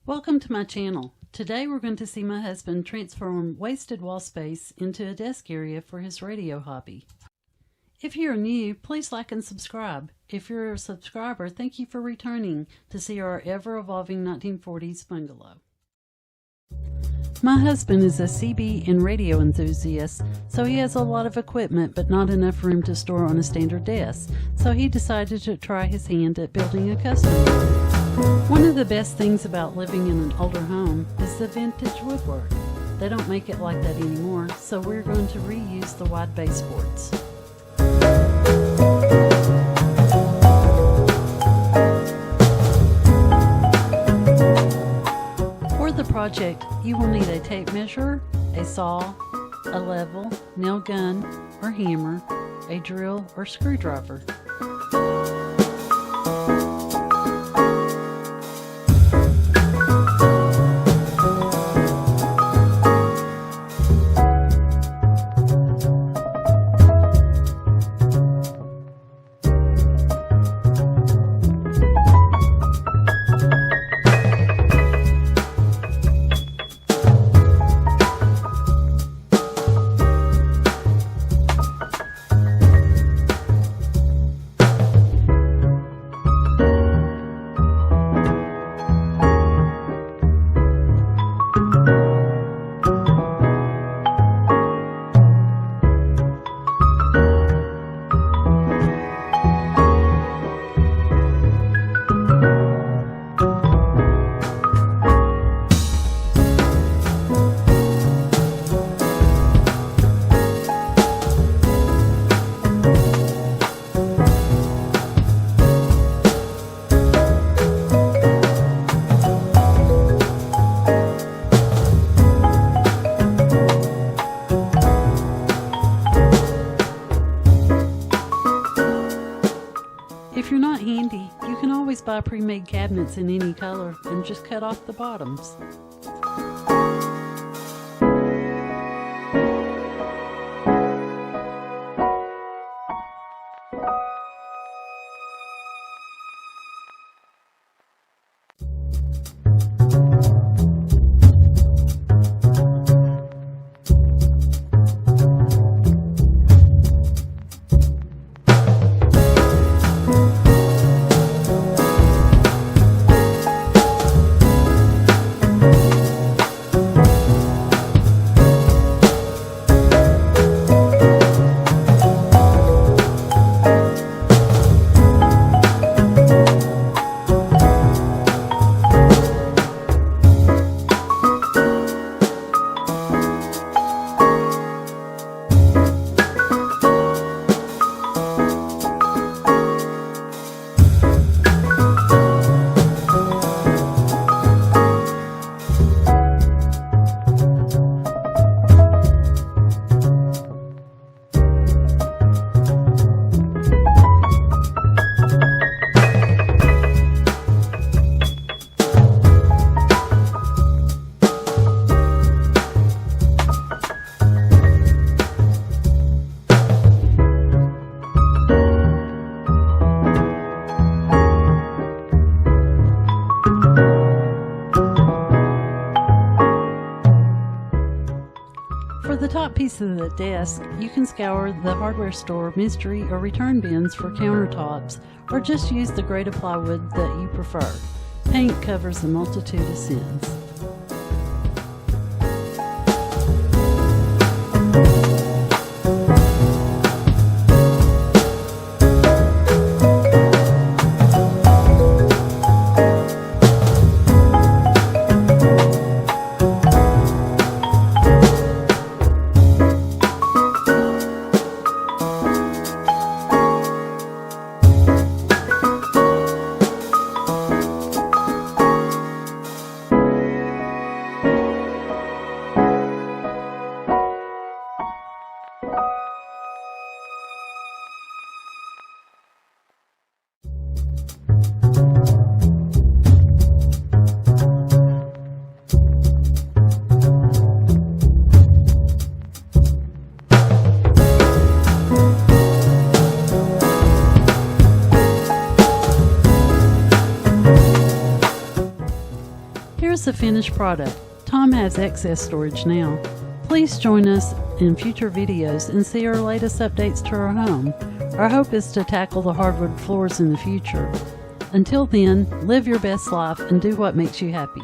Welcome to my channel. Today we're going to see my husband transform wasted wall space into a desk area for his radio hobby. If you're new, please like and subscribe. If you're a subscriber, thank you for returning to see our ever-evolving 1940s bungalow. My husband is a CB and radio enthusiast, so he has a lot of equipment but not enough room to store on a standard desk, so he decided to try his hand at building a custom one. One of the best things about living in an older home is the vintage woodwork. They don't make it like that anymore, so we're going to reuse the wide baseboards. For the project, you will need a tape measure, a saw, a level, nail gun or hammer, a drill or screwdriver. If you're not handy, you can always buy pre-made cabinets in any color and just cut off the bottoms. For the top piece of the desk, you can scour the hardware store mystery or return bins for countertops, or just use the grade of plywood that you prefer. Paint covers a multitude of sins. Here's the finished product. Tom has excess storage now. Please join us in future videos and see our latest updates to our home. Our hope is to tackle the hardwood floors in the future. Until then, live your best life and do what makes you happy.